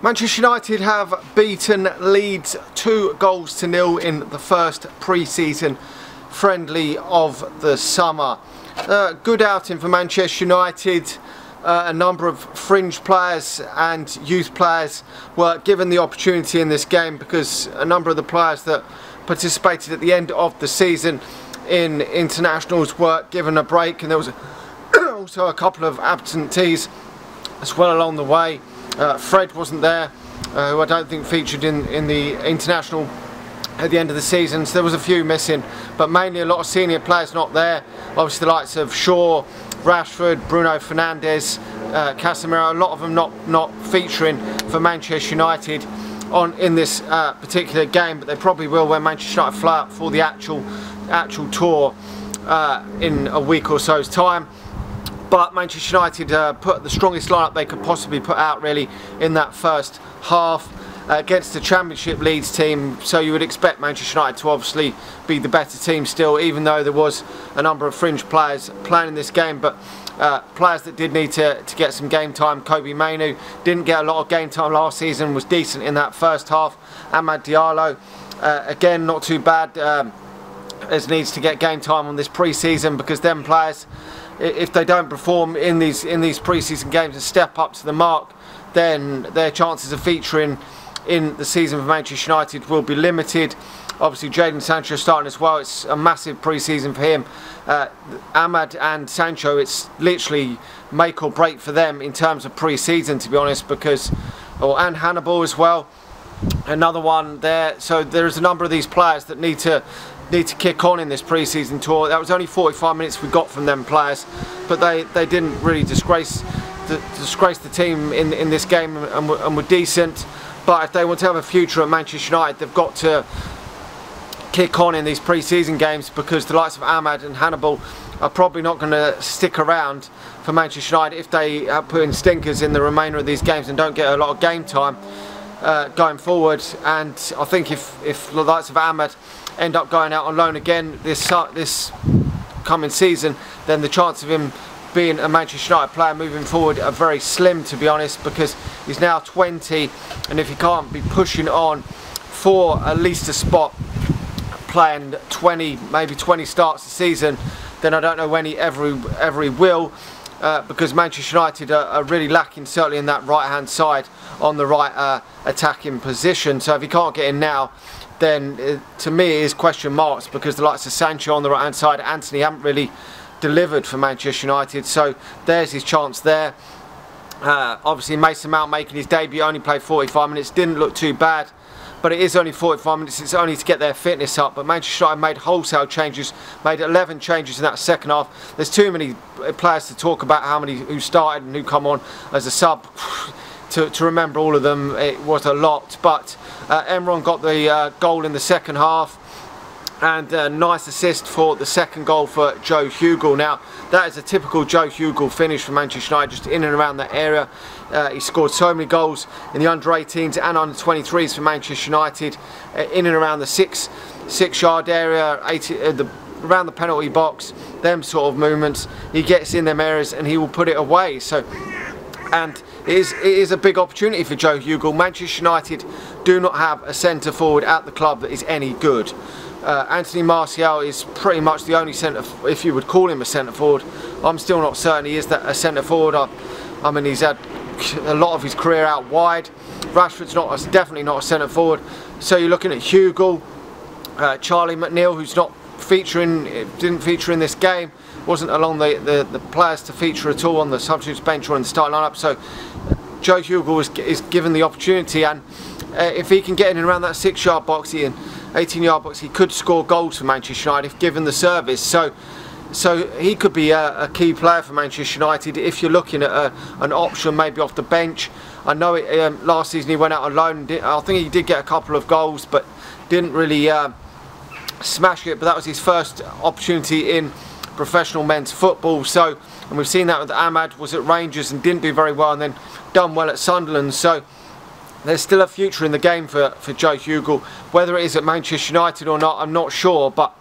Manchester United have beaten Leeds 2-0 in the first pre-season friendly of the summer. Good outing for Manchester United. A number of fringe players and youth players were given the opportunity in this game because a number of the players that participated at the end of the season in internationals were given a break, and there was also a couple of absentees as well along the way. Fred wasn't there, who I don't think featured in the international at the end of the season, so there was a few missing, but mainly a lot of senior players not there. Obviously the likes of Shaw, Rashford, Bruno Fernandes, Casemiro, a lot of them not featuring for Manchester United in this particular game, but they probably will when Manchester United fly up for the actual tour in a week or so's time. But Manchester United put the strongest lineup they could possibly put out really in that first half against the Championship Leeds team, so you would expect Manchester United to obviously be the better team still, even though there was a number of fringe players playing in this game. But players that did need to get some game time. Kobe Mainoo didn't get a lot of game time last season, was decent in that first half. Amad Diallo again not too bad, as needs to get game time on this pre-season, because them players, if they don't perform in these pre-season games and step up to the mark, then their chances of featuring in the season for Manchester United will be limited. Obviously Jadon Sancho starting as well. It's a massive pre-season for him. Amad and Sancho, it's literally make or break for them in terms of pre-season, to be honest, because and Hannibal as well, another one there. So there's a number of these players that need to kick on in this pre-season tour. That was only 45 minutes we got from them players, but they didn't really disgrace the team in this game, and were decent. But if they want to have a future at Manchester United, they've got to kick on in these pre-season games, because the likes of Amad and Hannibal are probably not going to stick around for Manchester United if they put in stinkers in the remainder of these games and don't get a lot of game time going forward. And I think if the likes of Amad end up going out on loan again this coming season, then the chance of him being a Manchester United player moving forward are very slim, to be honest, because he's now 20, and if he can't be pushing on for at least a spot, playing 20, maybe 20 starts a season, then I don't know when he ever will, because Manchester United are really lacking, certainly in that right hand side on the right attacking position. So if he can't get in now, then to me it is question marks, because the likes of Sancho on the right hand side, Anthony haven't really delivered for Manchester United, so there's his chance there. Obviously Mason Mount making his debut, only played 45 minutes, didn't look too bad, but it is only 45 minutes, it's only to get their fitness up. But Manchester United made wholesale changes, made 11 changes in that second half. There's too many players to talk about how many who started and who come on as a sub to remember all of them. It was a lot, but Emeran got the goal in the second half, and a nice assist for the second goal for Joe Hugill. Now that is a typical Joe Hugill finish for Manchester United, just in and around that area. He scored so many goals in the under-18s and under-23s for Manchester United, in and around the six-yard area, around the penalty box, them sort of movements. He gets in them areas and he will put it away. So, and it is a big opportunity for Joe Hugill. Manchester United do not have a centre forward at the club that is any good. Anthony Martial is pretty much the only centre, if you would call him a centre forward. I'm still not certain he is a centre forward. I mean, he's had a lot of his career out wide. Rashford's definitely not a centre forward. So you're looking at Hugill, Charlie McNeil, who's not featuring, didn't feature in this game, wasn't along the players to feature at all on the substitutes bench or in the starting lineup. So Joe Hugill is given the opportunity, and if he can get in and around that 6-yard box, 18-yard box, he could score goals for Manchester United if given the service. So he could be a key player for Manchester United if you're looking at an option maybe off the bench. I know last season he went out on loan. I think he did get a couple of goals, but didn't really smash it. But that was his first opportunity in professional men's football. So, and we've seen that with Amad, was at Rangers and didn't do very well, and then done well at Sunderland. So there's still a future in the game for Joe Hugill. Whether it is at Manchester United or not, I'm not sure, but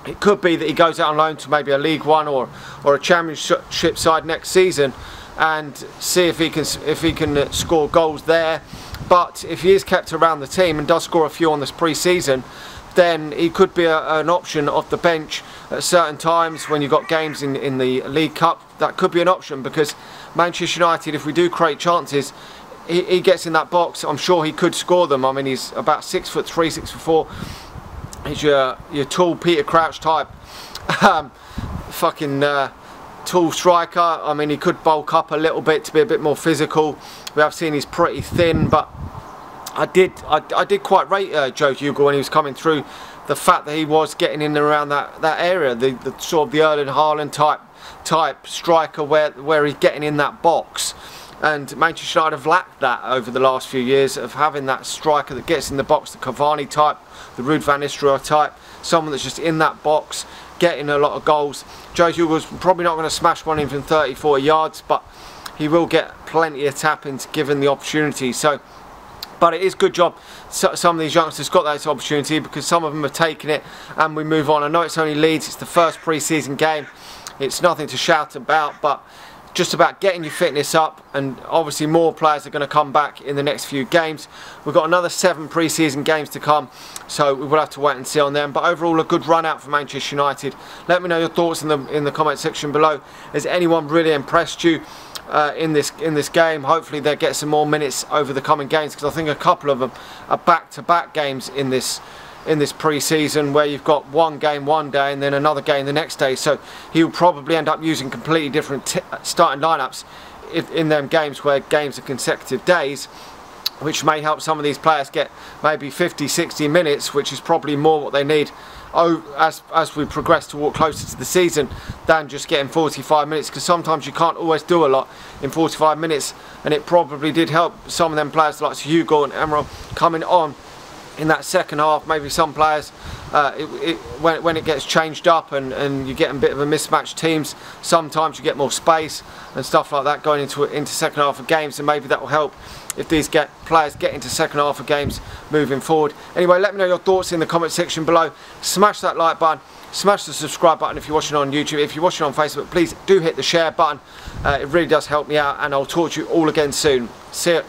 it could be that he goes out on loan to maybe a League One or a Championship side next season. and see if he can score goals there. But if he is kept around the team and does score a few on this pre-season, then he could be an option off the bench at certain times when you've got games in the League Cup. That could be an option, because Manchester United, if we do create chances, he gets in that box, I'm sure he could score them. I mean, he's about 6'3", 6'4". He's your tall Peter Crouch type, tall striker. I mean, he could bulk up a little bit to be a bit more physical. We have seen he's pretty thin, but I did quite rate Joe Hugill when he was coming through. The fact that he was getting in and around that area, the sort of the Erling Haaland type striker where he's getting in that box. And Manchester United have lacked that over the last few years, of having that striker that gets in the box, the Cavani type, the Ruud van Nistelrooy type, someone that's just in that box, getting a lot of goals. Joe Hugill's probably not going to smash one in from 30-40 yards, but he will get plenty of tap-ins given the opportunity. So, but it is a good job some of these youngsters got that opportunity, because some of them have taken it, and we move on. I know it's only Leeds, it's the first pre-season game, it's nothing to shout about, but just about getting your fitness up, and obviously more players are going to come back in the next few games. We've got another 7 pre-season games to come, so we will have to wait and see on them. But overall, a good run out for Manchester United. Let me know your thoughts in the comment section below. Has anyone really impressed you in this game? Hopefully they'll get some more minutes over the coming games, because I think a couple of them are back-to-back games in this pre-season, where you've got one game one day and then another game the next day. So he'll probably end up using completely different starting lineups in them games, where games are consecutive days, which may help some of these players get maybe 50-60 minutes, which is probably more what they need as we progress toward closer to the season, than just getting 45 minutes, because sometimes you can't always do a lot in 45 minutes. And it probably did help some of them players like Hugill and Emeran coming on in that second half. Maybe some players, when it gets changed up and you get a bit of a mismatched teams, sometimes you get more space and stuff like that going into second half of games, and maybe that will help if these players get into second half of games moving forward. Anyway, let me know your thoughts in the comment section below. Smash that like button, smash the subscribe button if you're watching on YouTube. If you're watching on Facebook, please do hit the share button. It really does help me out, and I'll talk to you all again soon. See ya.